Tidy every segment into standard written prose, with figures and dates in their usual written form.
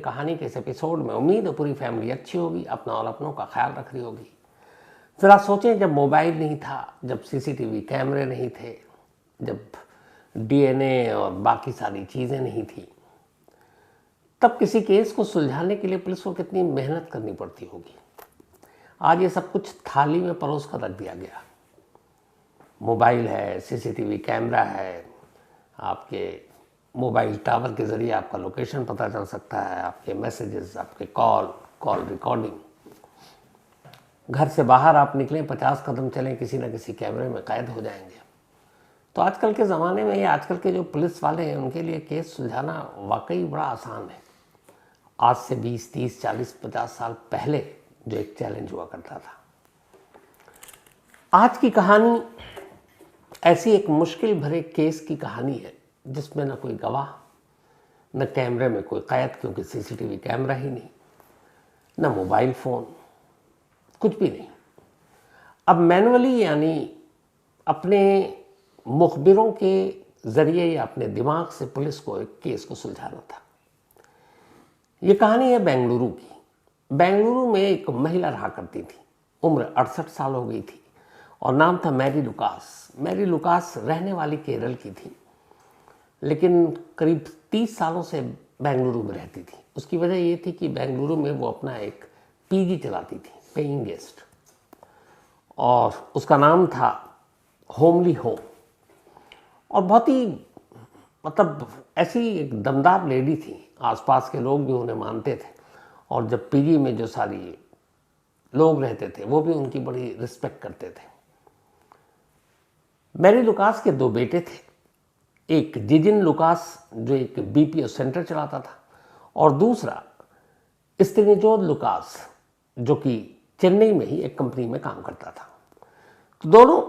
कहानी के इस एपिसोड में उम्मीद है पूरी फैमिली अच्छी होगी, अपना और अपनों का ख्याल रख रही होगी। ज़रा सोचें, जब मोबाइल नहीं था, जब सीसीटीवी कैमरे नहीं थे, जब डीएनए और बाकी सारी चीज़ें नहीं थी, तब किसी केस को सुलझाने के लिए पुलिस को कितनी मेहनत करनी पड़ती होगी। आज ये सब कुछ थाली में परोस कर रख दिया गया। मोबाइल है, सीसीटीवी कैमरा है, आपके मोबाइल टावर के ज़रिए आपका लोकेशन पता चल सकता है, आपके मैसेजेस, आपके कॉल रिकॉर्डिंग। घर से बाहर आप निकलें, 50 कदम चलें, किसी न किसी कैमरे में कैद हो जाएंगे। तो आजकल के ज़माने में, या आजकल के जो पुलिस वाले हैं, उनके लिए केस सुलझाना वाकई बड़ा आसान है। आज से 20, 30, 40, 50 साल पहले जो एक चैलेंज हुआ करता था। आज की कहानी ऐसी एक मुश्किल भरे केस की कहानी है जिसमें न कोई गवाह, न कैमरे में कोई कैद, क्योंकि सीसीटीवी कैमरा ही नहीं, न मोबाइल फ़ोन, कुछ भी नहीं। अब मैनुअली, यानी अपने मुखबिरों के ज़रिए या अपने दिमाग से पुलिस को एक केस को सुलझाना था। ये कहानी है बेंगलुरु की। बेंगलुरु में एक महिला रहा करती थी, उम्र 68 साल हो गई थी और नाम था मैरी लुकास। मैरी लुकास रहने वाली केरल की थी, लेकिन करीब 30 सालों से बेंगलुरु में रहती थी। उसकी वजह ये थी कि बेंगलुरु में वो अपना एक पीजी चलाती थी, पेइंग गेस्ट, और उसका नाम था होमली होम। और बहुत ही ऐसी एक दमदार लेडी थी, आसपास के लोग भी उन्हें मानते थे, और जब पीजी में जो सारी लोग रहते थे वो भी उनकी बड़ी रिस्पेक्ट करते थे। मैरी लुकास के 2 बेटे थे, एक जिजिन लुकास जो एक बीपीओ सेंटर चलाता था, और दूसरा स्टेनिजोद लुकास जो कि चेन्नई में ही एक कंपनी में काम करता था। तो दोनों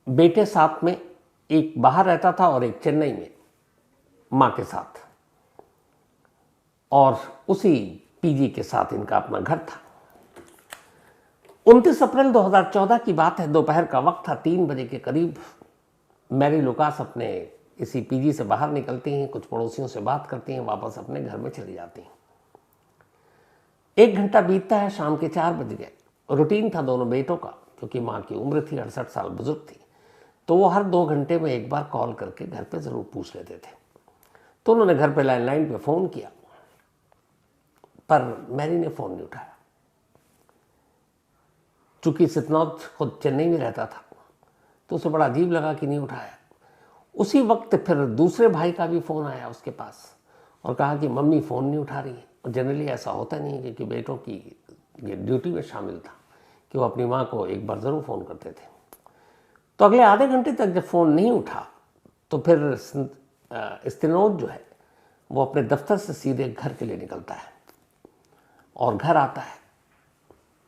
बेटे साथ में, एक बाहर रहता था और एक चेन्नई में मां के साथ, और उसी पीजी के साथ इनका अपना घर था। 29 अप्रैल 2014 की बात है, दोपहर का वक्त था, 3 बजे के करीब मैरी लुकास अपने इसी पीजी से बाहर निकलती हैं, कुछ पड़ोसियों से बात करती हैं, वापस अपने घर में चली जाती हैं। 1 घंटा बीतता है, शाम के 4 बज गए। रूटीन था दोनों बेटों का, क्योंकि माँ की उम्र थी, 68 साल बुजुर्ग थी, तो वो हर 2 घंटे में एक बार कॉल करके घर पे ज़रूर पूछ लेते थे। तो उन्होंने घर पे लैंडलाइन पे फ़ोन किया, पर मैरी ने फ़ोन नहीं उठाया। चूँकि सितनौत खुद चेन्नई में रहता था, तो उसे बड़ा अजीब लगा कि नहीं उठाया। उसी वक्त फिर दूसरे भाई का भी फ़ोन आया उसके पास और कहा कि मम्मी फ़ोन नहीं उठा रही है। और जनरली ऐसा होता नहीं है, क्योंकि बेटों की ये ड्यूटी में शामिल था कि वो अपनी माँ को एक बार ज़रूर फ़ोन करते थे। तो अगले आधे घंटे तक जब फ़ोन नहीं उठा, तो फिर स्टेनोद जो है वो अपने दफ्तर से सीधे घर के लिए निकलता है और घर आता है।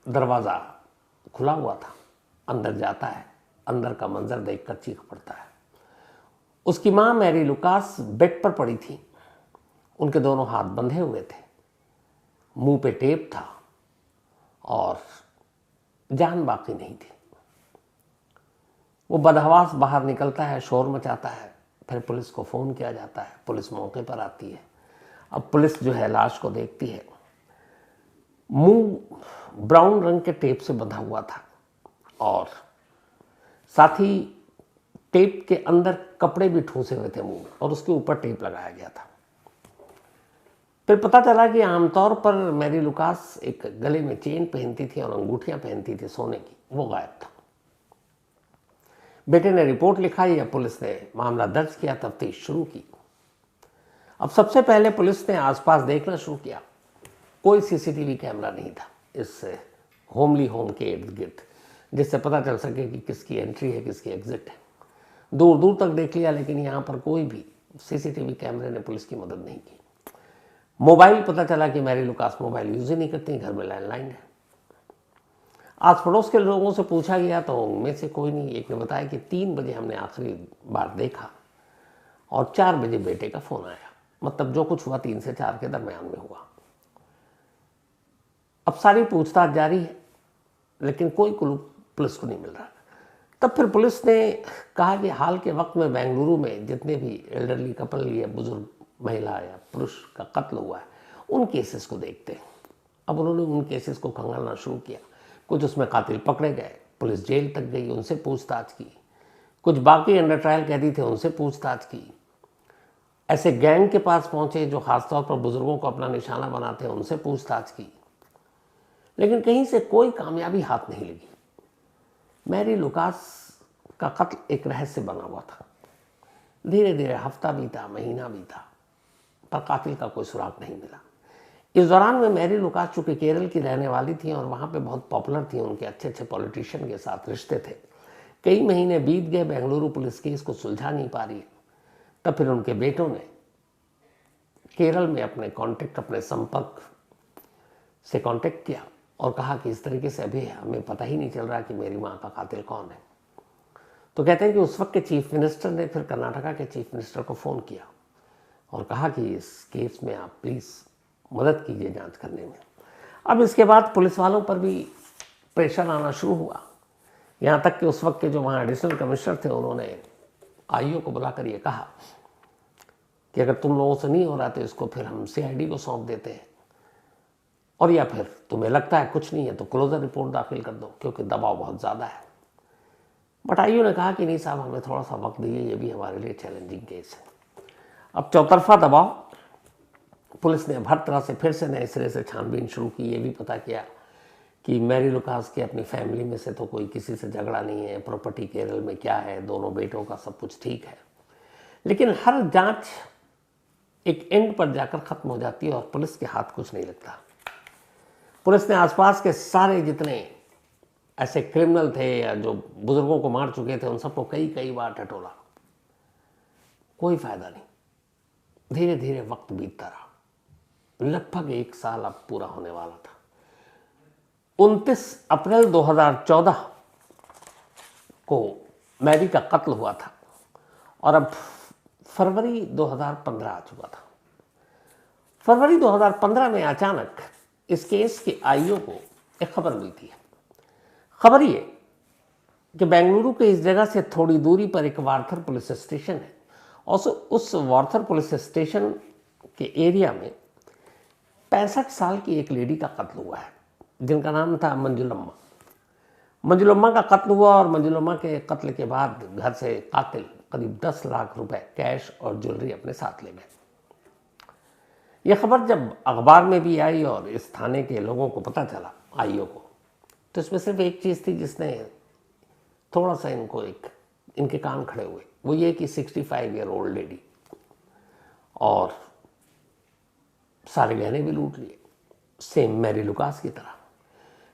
दरवाज़ा खुला हुआ था, अंदर जाता है, अंदर का मंजर देखकर चीख पड़ता है। उसकी माँ मैरी लुकास बेड पर पड़ी थी, उनके दोनों हाथ बंधे हुए थे, मुंह पे टेप था और जान बाकी नहीं थी। वो बदहवास बाहर निकलता है, शोर मचाता है, फिर पुलिस को फ़ोन किया जाता है। पुलिस मौके पर आती है। अब पुलिस जो है लाश को देखती है। मुंह ब्राउन रंग के टेप से बंधा हुआ था और साथ ही टेप के अंदर कपड़े भी ठूंसे हुए थे मुंह में, और उसके ऊपर टेप लगाया गया था। फिर पता चला कि आमतौर पर मैरी लुकास एक गले में चेन पहनती थी और अंगूठियां पहनती थी सोने की, वो गायब था। बेटे ने रिपोर्ट लिखाई या पुलिस ने मामला दर्ज किया, तफ्तीश शुरू की। अब सबसे पहले पुलिस ने आसपास देखना शुरू किया। कोई सीसीटीवी कैमरा नहीं था इस होमली होम के इर्द गिर्द, जिससे पता चल सके कि किसकी एंट्री है, किसकी एग्जिट है। दूर दूर तक देख लिया, लेकिन यहाँ पर कोई भी सीसीटीवी कैमरे ने पुलिस की मदद नहीं की। मोबाइल, पता चला कि मैरी लुकास मोबाइल यूज़ ही नहीं करती, घर में लैंडलाइन है। आस पड़ोस के लोगों से पूछा गया तो उनमें से कोई नहीं। एक ने बताया कि 3 बजे हमने आखिरी बार देखा और 4 बजे बेटे का फ़ोन आया। मतलब जो कुछ हुआ 3 से 4 के दरमियान में हुआ। अब सारी पूछताछ जारी है, लेकिन कोई क्लू पुलिस को नहीं मिल रहा। तब फिर पुलिस ने कहा कि हाल के वक्त में बेंगलुरु में जितने भी एल्डरली कपल या बुजुर्ग महिला या पुरुष का कत्ल हुआ है, उन केसेस को देखते हैं। अब उन्होंने उन केसेस को खंगालना शुरू किया। कुछ उसमें कातिल पकड़े गए, पुलिस जेल तक गई, उनसे पूछताछ की। कुछ बाकी अंडर ट्रायल कैदी थे, उनसे पूछताछ की। ऐसे गैंग के पास पहुंचे जो खासतौर पर बुजुर्गों को अपना निशाना बनाते हैं, उनसे पूछताछ की, लेकिन कहीं से कोई कामयाबी हाथ नहीं लगी। मैरी लुकास का कत्ल एक रहस्य बना हुआ था। धीरे धीरे हफ्ता बीता, महीना बीता, पर कातिल का कोई सुराग नहीं मिला। इस दौरान में मैरी लुकास चूंकि केरल की रहने वाली थी और वहाँ पे बहुत पॉपुलर थी, उनके अच्छे अच्छे पॉलिटिशियन के साथ रिश्ते थे। कई महीने बीत गए, बेंगलुरु पुलिस केस को सुलझा नहीं पा रही। तब फिर उनके बेटों ने केरल में अपने संपर्क से कांटेक्ट किया और कहा कि इस तरीके से अभी हमें पता ही नहीं चल रहा कि मेरी माँ का कातिल कौन है। तो कहते हैं कि उस वक्त के चीफ मिनिस्टर ने फिर कर्नाटका के चीफ मिनिस्टर को फ़ोन किया और कहा कि इस केस में आप प्लीज़ मदद कीजिए जांच करने में। अब इसके बाद पुलिस वालों पर भी प्रेशर आना शुरू हुआ, यहाँ तक कि उस वक्त के जो वहाँ एडिशनल कमिश्नर थे, उन्होंने आईओ को बुलाकर ये कहा कि अगर तुम लोगों से नहीं हो रहा तो इसको फिर हम सीआईडी को सौंप देते हैं, और या फिर तुम्हें लगता है कुछ नहीं है तो क्लोजर रिपोर्ट दाखिल कर दो, क्योंकि दबाव बहुत ज़्यादा है। बट आईओ ने कहा कि नहीं साहब, हमें थोड़ा सा वक्त दीजिए, ये भी हमारे लिए चैलेंजिंग केस है। अब चौतरफा दबाव, पुलिस ने हर तरह से फिर से नए सिरे से छानबीन शुरू की। ये भी पता किया कि मैरी लुकास की अपनी फैमिली में से तो कोई किसी से झगड़ा नहीं है, प्रॉपर्टी केरल में क्या है, दोनों बेटों का सब कुछ ठीक है। लेकिन हर जांच एक एंड पर जाकर खत्म हो जाती है और पुलिस के हाथ कुछ नहीं लगता। पुलिस ने आसपास के सारे जितने ऐसे क्रिमिनल थे या जो बुजुर्गों को मार चुके थे, उन सबको कई कई बार टटोला, कोई फायदा नहीं। धीरे धीरे वक्त बीतता रहा। लगभग 1 साल अब पूरा होने वाला था। 29 अप्रैल 2014 को मैरी का कत्ल हुआ था और अब फरवरी 2015 आ चुका था। फरवरी 2015 में अचानक इस केस के आईओ को एक खबर मिली थी। खबर ये कि बेंगलुरु के इस जगह से थोड़ी दूरी पर एक वार्थर पुलिस स्टेशन है और उस वार्थर पुलिस स्टेशन के एरिया में 65 साल की एक लेडी का कत्ल हुआ है, जिनका नाम था मंजुलम्मा। मंजुलम्मा का कत्ल हुआ और मंजुलम्मा के कत्ल के बाद घर से कातिल करीब 10 लाख रुपए कैश और ज्वेलरी अपने साथ ले गए। यह खबर जब अखबार में भी आई और इस थाने के लोगों को पता चला, आईओ को, तो इसमें सिर्फ एक चीज़ थी जिसने थोड़ा सा इनके कान खड़े हुए। वो ये कि 65 ईयर ओल्ड लेडी, और सारे गहने भी लूट लिए, सेम मैरी लुकास की तरह।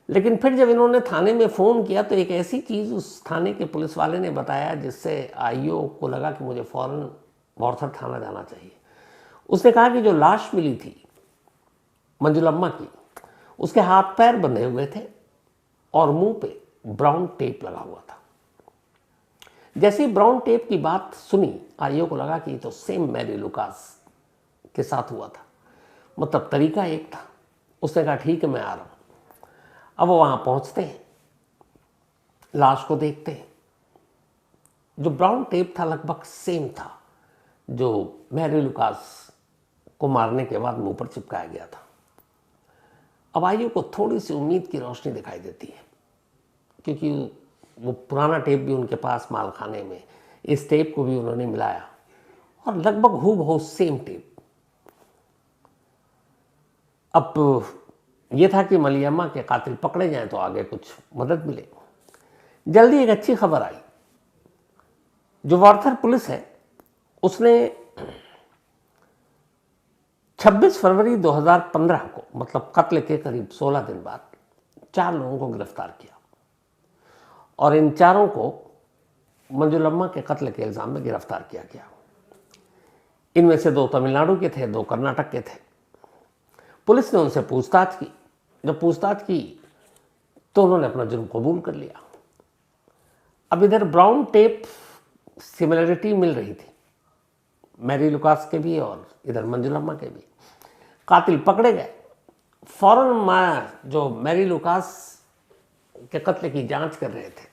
लेकिन फिर जब इन्होंने थाने में फ़ोन किया तो एक ऐसी चीज़ उस थाने के पुलिस वाले ने बताया जिससे आईओ को लगा कि मुझे फ़ौरन वार्थर थाना जाना चाहिए। उसने कहा कि जो लाश मिली थी मंजुलम्मा की, उसके हाथ पैर बंधे हुए थे और मुंह पे ब्राउन टेप लगा हुआ था। जैसे ही ब्राउन टेप की बात सुनी, आईओ को लगा कि ये तो सेम मैरी लुकास के साथ हुआ था, मतलब तरीका एक था। उसने कहा ठीक है, मैं आ रहा हूँ। अब वो वहाँ पहुँचते हैं, लाश को देखते हैं। जो ब्राउन टेप था लगभग सेम था जो मैरी लुकास को मारने के बाद मुंह पर चिपकाया गया था। अब आईओ को थोड़ी सी उम्मीद की रोशनी दिखाई देती है, क्योंकि वो पुराना टेप भी उनके पास मालखाने में, इस टेप को भी उन्होंने मिलाया और लगभग हूबहू सेम टेप। अब ये था कि मलियम्मा के कातिल पकड़े जाएं तो आगे कुछ मदद मिले। जल्दी एक अच्छी खबर आई। जो वार्थर पुलिस है उसने 26 फरवरी 2015 को, मतलब कत्ल के करीब 16 दिन बाद, 4 लोगों को गिरफ्तार किया और इन चारों को मंजुलम्मा के कत्ल के इल्जाम में गिरफ्तार किया गया। इनमें से 2 तमिलनाडु के थे, 2 कर्नाटक के थे। पुलिस ने उनसे पूछताछ की। जब पूछताछ की तो उन्होंने अपना जुर्म कबूल कर लिया। अब इधर ब्राउन टेप सिमिलरिटी मिल रही थी, मैरी लुकास के भी और इधर मंजुलम्मा के भी। कातिल पकड़े गए। फौरन जो मैरी लुकास के कत्ल की जांच कर रहे थे,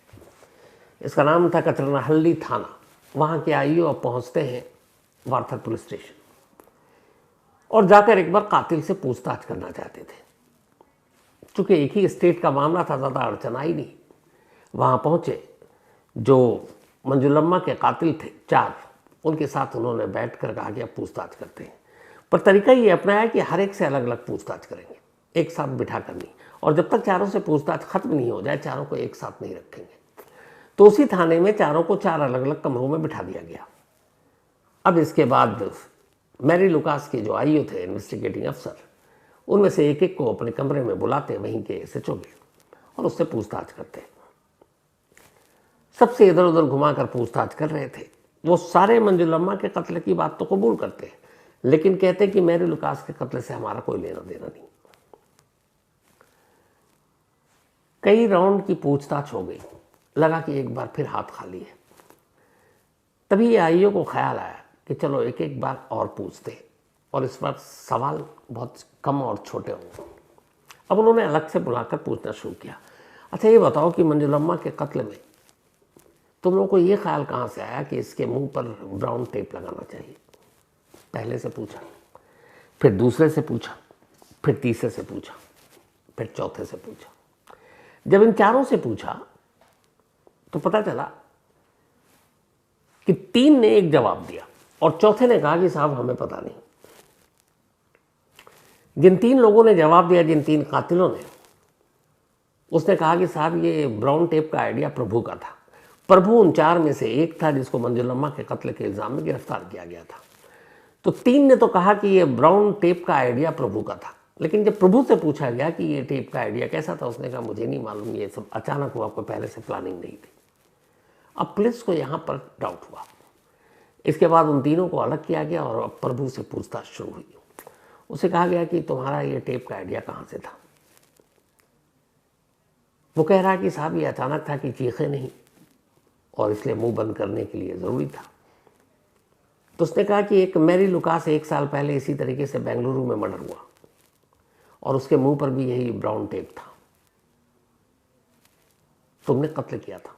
इसका नाम था कतरनाहल्ली थाना, वहाँ के आईओ अब पहुँचते हैं वार्थर पुलिस स्टेशन। और जाकर एक बार कातिल से पूछताछ करना चाहते थे। चूंकि एक ही स्टेट का मामला था, ज़्यादा अड़चन आई नहीं। वहाँ पहुँचे, जो मंजुलम्मा के कातिल थे 4, उनके साथ उन्होंने बैठकर कहा कि अब पूछताछ करते हैं। पर तरीका ये अपनाया कि हर एक से अलग अलग पूछताछ करेंगे, एक साथ बिठा कर नहीं, और जब तक चारों से पूछताछ खत्म नहीं हो जाए चारों को एक साथ नहीं रखेंगे। तो उसी थाने में चारों को 4 अलग अलग कमरों में बिठा दिया गया। अब इसके बाद मैरी लुकास के जो आईओ थे, इन्वेस्टिगेटिंग अफसर, उनमें से एक एक को अपने कमरे में बुलाते, वहीं के एसएचओ के, और उससे पूछताछ करते। सबसे इधर उधर घुमाकर पूछताछ कर रहे थे। वो सारे मंजुलम्मा के कत्ल की बात तो कबूल करते, लेकिन कहते कि मैरी लुकास के कत्ल से हमारा कोई लेना देना नहीं। कई राउंड की पूछताछ हो गई, लगा कि एक बार फिर हाथ खाली है। तभी ये आईओ को ख्याल आया कि चलो एक एक बार और पूछते, और इस बार सवाल बहुत कम और छोटे होंगे। अब उन्होंने अलग से बुलाकर पूछना शुरू किया, अच्छा ये बताओ कि मंजुलम्मा के कत्ल में तुम लोगों को ये ख्याल कहाँ से आया कि इसके मुंह पर ब्राउन टेप लगाना चाहिए? पहले से पूछा, फिर दूसरे से पूछा, फिर तीसरे से पूछा, फिर चौथे से पूछा। जब इन चारों से पूछा तो पता चला कि 3 ने एक जवाब दिया और चौथे ने कहा कि साहब हमें पता नहीं। जिन 3 लोगों ने जवाब दिया, जिन 3 कातिलों ने, उसने कहा कि साहब ये ब्राउन टेप का आइडिया प्रभु का था। प्रभु उन 4 में से एक था जिसको मंजुलम्मा के कत्ल के इल्जाम में गिरफ्तार किया गया था। तो 3 ने तो कहा कि ये ब्राउन टेप का आइडिया प्रभु का था, लेकिन जब प्रभु से पूछा गया कि ये टेप का आइडिया कैसा था, उसने कहा मुझे नहीं मालूम, ये सब अचानक हुआ, कोई पहले से प्लानिंग नहीं थी। अब पुलिस को यहाँ पर डाउट हुआ। इसके बाद उन तीनों को अलग किया गया और अब प्रभु से पूछताछ शुरू हुई। उसे कहा गया कि तुम्हारा ये टेप का आइडिया कहाँ से था? वो कह रहा कि साहब ये अचानक था कि चीखे नहीं, और इसलिए मुंह बंद करने के लिए ज़रूरी था। तो उसने कहा कि एक मैरी लुकास 1 साल पहले इसी तरीके से बेंगलुरु में मर्डर हुआ और उसके मुंह पर भी यही ब्राउन टेप था, तुमने कत्ल किया था।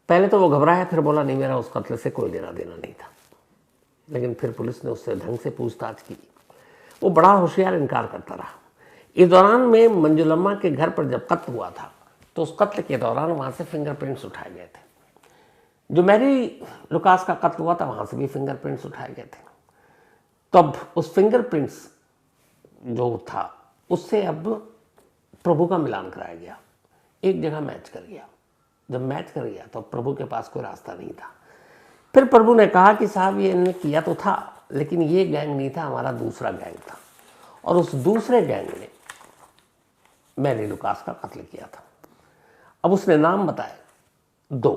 पहले तो वो घबराया, फिर बोला नहीं मेरा उस कत्ल से कोई लेना देना नहीं था। लेकिन फिर पुलिस ने उससे ढंग से पूछताछ की। वो बड़ा होशियार इनकार करता रहा। इस दौरान में मंजुलम्मा के घर पर जब कत्ल हुआ था तो उस कत्ल के दौरान वहाँ से फिंगरप्रिंट्स उठाए गए थे। जो मैरी लुकास का कत्ल हुआ था वहाँ से भी फिंगरप्रिंट्स उठाए गए थे। तो अब उस फिंगरप्रिंट्स जो था उससे अब प्रभु का मिलान कराया गया, एक जगह मैच कर गया। जब मैच कर गया तो प्रभु के पास कोई रास्ता नहीं था। फिर प्रभु ने कहा कि साहब ये इन्होंने किया तो था, लेकिन ये गैंग नहीं था, हमारा दूसरा गैंग था, और उस दूसरे गैंग ने मैरी लुकास का कत्ल किया था। अब उसने नाम बताए 2,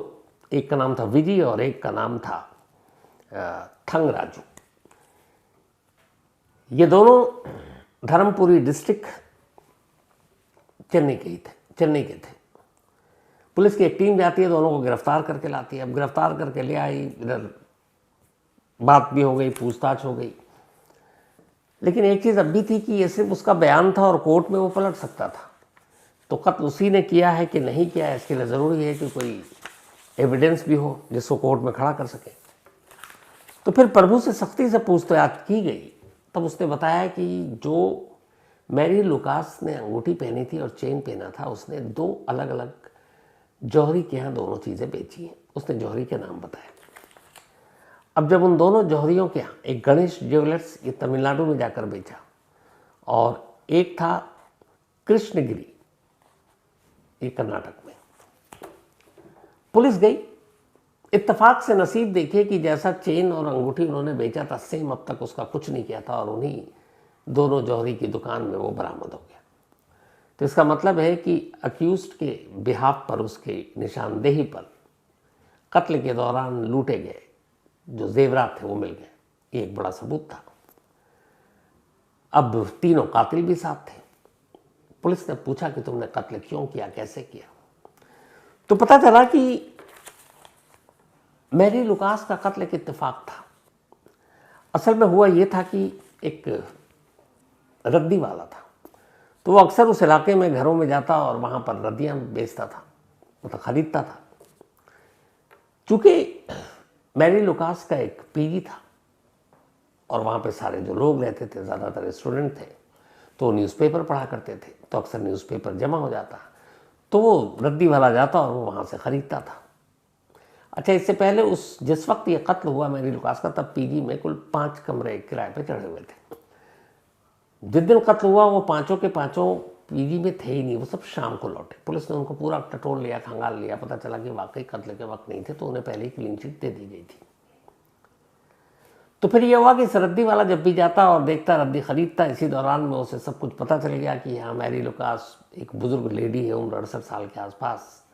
एक का नाम था विजय और एक का नाम था थंग राजू। ये दोनों धर्मपुरी डिस्ट्रिक्ट चेन्नई के थे। पुलिस की एक टीम जाती है, दोनों को गिरफ्तार करके लाती है। अब गिरफ्तार करके ले आई, इधर बात भी हो गई, पूछताछ हो गई। लेकिन एक चीज़ अब भी थी कि ये सिर्फ उसका बयान था और कोर्ट में वो पलट सकता था। तो कत्ल उसी ने किया है कि नहीं किया है, इसके लिए ज़रूरी है कि कोई एविडेंस भी हो जिसको कोर्ट में खड़ा कर सके। तो फिर प्रभु से सख्ती से पूछताछ की गई। तब उसने बताया कि जो मैरी लुकास ने अंगूठी पहनी थी और चेन पहना था, उसने 2 अलग अलग जौहरी के यहाँ दोनों चीज़ें बेची हैं। उसने जौहरी के नाम बताया। अब जब उन दोनों जौहरियों के यहाँ, एक गणेश ज्वेलर्स ये तमिलनाडु में जाकर बेचा और एक था कृष्णगिरी ये कर्नाटक में, पुलिस गई। इत्तेफाक से नसीब देखिए कि जैसा चेन और अंगूठी उन्होंने बेचा था सेम अब तक उसका कुछ नहीं किया था, और उन्हीं दोनों जौहरी की दुकान में वो बरामद हो गया। तो इसका मतलब है कि अक्यूज्ड के बिहाफ पर, उसके निशानदेही पर कत्ल के दौरान लूटे गए जो जेवरात थे वो मिल गए। ये एक बड़ा सबूत था। अब तीनों कातिल भी साथ थे। पुलिस ने पूछा कि तुमने कत्ल क्यों किया, कैसे किया? तो पता चला कि मैरी लुकास का कत्ल एक इत्तेफाक था। असल में हुआ ये था कि एक रद्दी वाला था, तो वो अक्सर उस इलाके में घरों में जाता और वहाँ पर रद्दियाँ बेचता था, मतलब खरीदता था। चूँकि मैरी लुकास का एक पीजी था, और वहाँ पे सारे जो लोग रहते थे ज़्यादातर स्टूडेंट थे, तो न्यूज़पेपर पढ़ा करते थे, तो अक्सर न्यूज़पेपर जमा हो जाता, तो वो रद्दी वाला जाता और वो वहाँ से ख़रीदता था। अच्छा, इससे पहले जिस वक्त ये कत्ल हुआ मैरी लुकास का, तब पीजी में कुल 5 कमरे किराए पे चढ़े हुए थे। जिस दिन कत्ल हुआ वो पाँचों के पाँचों पीजी में थे ही नहीं, वो सब शाम को लौटे। पुलिस ने उनको पूरा टटोल लिया, खंगाल लिया, पता चला कि वाकई कत्ल के वक्त नहीं थे, तो उन्हें पहले ही क्लीन चिट दे दी गई थी। तो फिर ये हुआ कि इस रद्दी वाला जब भी जाता और देखता, रद्दी खरीदता, इसी दौरान में उसे सब कुछ पता चल गया कि हाँ, मैरी लुकास एक बुजुर्ग लेडी है, उम्र 68 साल के आसपास,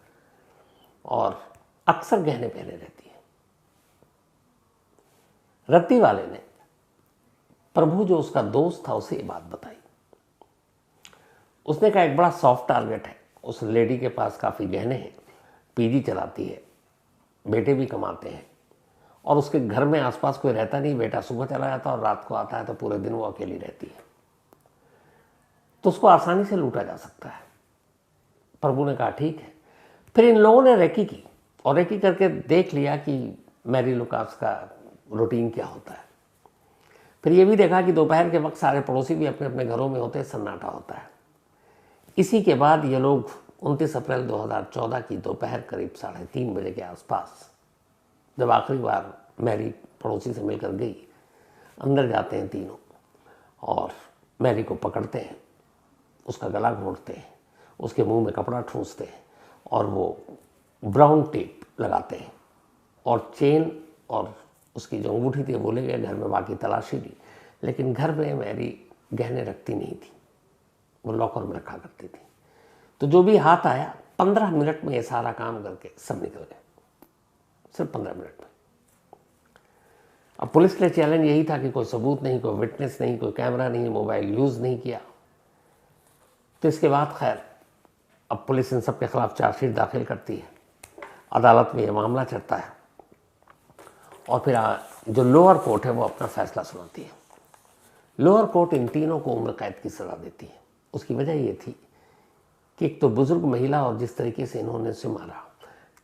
और अक्सर गहने पहने रहती है। रद्दी वाले ने प्रभु, जो उसका दोस्त था, उसे ये बात बताई। उसने कहा एक बड़ा सॉफ्ट टारगेट है, उस लेडी के पास काफ़ी गहने हैं, पीजी चलाती है, बेटे भी कमाते हैं, और उसके घर में आसपास कोई रहता नहीं, बेटा सुबह चला जाता और रात को आता है, तो पूरे दिन वो अकेली रहती है, तो उसको आसानी से लूटा जा सकता है। प्रभु ने कहा ठीक है। फिर इन लोगों ने रेकी की और रेकी करके देख लिया कि मैरी लुकास का रूटीन क्या होता है। फिर ये भी देखा कि दोपहर के वक्त सारे पड़ोसी भी अपने अपने घरों में होते हैं, सन्नाटा होता है। इसी के बाद ये लोग 29 अप्रैल 2014 की दोपहर करीब 3:30 बजे के आसपास, जब आखिरी बार मैरी पड़ोसी से मिलकर गई, अंदर जाते हैं तीनों और मैरी को पकड़ते हैं, उसका गला घोंटते हैं, उसके मुंह में कपड़ा ठूंसते हैं और वो ब्राउन टेप लगाते हैं और चेन और उसकी जो अंगूठी थी वो ले गए घर में, बाकी तलाशी ली, लेकिन घर में मैरी गहने रखती नहीं थी, वो लॉकर में रखा करती थी। तो जो भी हाथ आया 15 मिनट में ये सारा काम करके सब निकल गए, सिर्फ 15 मिनट में। अब पुलिस के लिए चैलेंज यही था कि कोई सबूत नहीं, कोई विटनेस नहीं, कोई कैमरा नहीं, मोबाइल यूज़ नहीं किया। तो इसके बाद खैर अब पुलिस इन सब के खिलाफ चार्जशीट दाखिल करती है, अदालत में ये मामला चढ़ता है और फिर जो लोअर कोर्ट है वो अपना फैसला सुनाती है। लोअर कोर्ट इन तीनों को उम्र कैद की सज़ा देती है। उसकी वजह ये थी कि एक तो बुजुर्ग महिला और जिस तरीके से इन्होंने उसे मारा।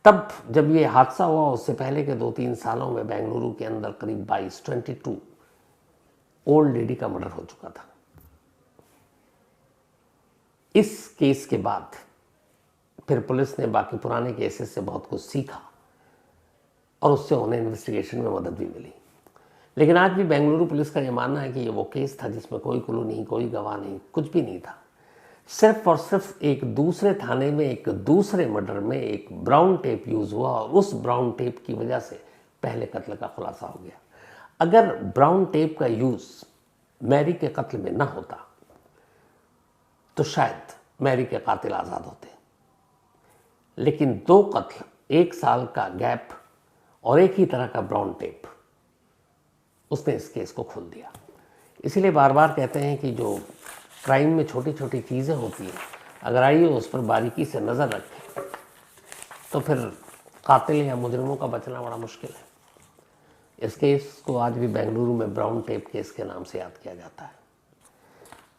तब जब ये हादसा हुआ उससे पहले के 2-3 सालों में बेंगलुरु के अंदर करीब 22 ओल्ड लेडी का मर्डर हो चुका था। इस केस के बाद फिर पुलिस ने बाकी पुराने केसेस से बहुत कुछ सीखा और उससे उन्हें इन्वेस्टिगेशन में मदद भी मिली। लेकिन आज भी बेंगलुरु पुलिस का ये मानना है कि ये वो केस था जिसमें कोई क्लू नहीं, कोई गवाह नहीं, कुछ भी नहीं था। सिर्फ और सिर्फ एक दूसरे थाने में एक दूसरे मर्डर में एक ब्राउन टेप यूज़ हुआ और उस ब्राउन टेप की वजह से पहले कत्ल का खुलासा हो गया। अगर ब्राउन टेप का यूज़ मैरी के कत्ल में ना होता तो शायद मैरी के कातिल आज़ाद होते। लेकिन 2 कत्ल, 1 साल का गैप और एक ही तरह का ब्राउन टेप, उसने इस केस को खोल दिया। इसीलिए बार बार कहते हैं कि जो क्राइम में छोटी छोटी चीज़ें होती हैं, अगर आइए उस पर बारीकी से नज़र रखें तो फिर कातिल या मुजरिमों का बचना बड़ा मुश्किल है। इस केस को आज भी बेंगलुरु में ब्राउन टेप केस के नाम से याद किया जाता है।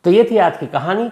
तो ये थी आज की कहानी।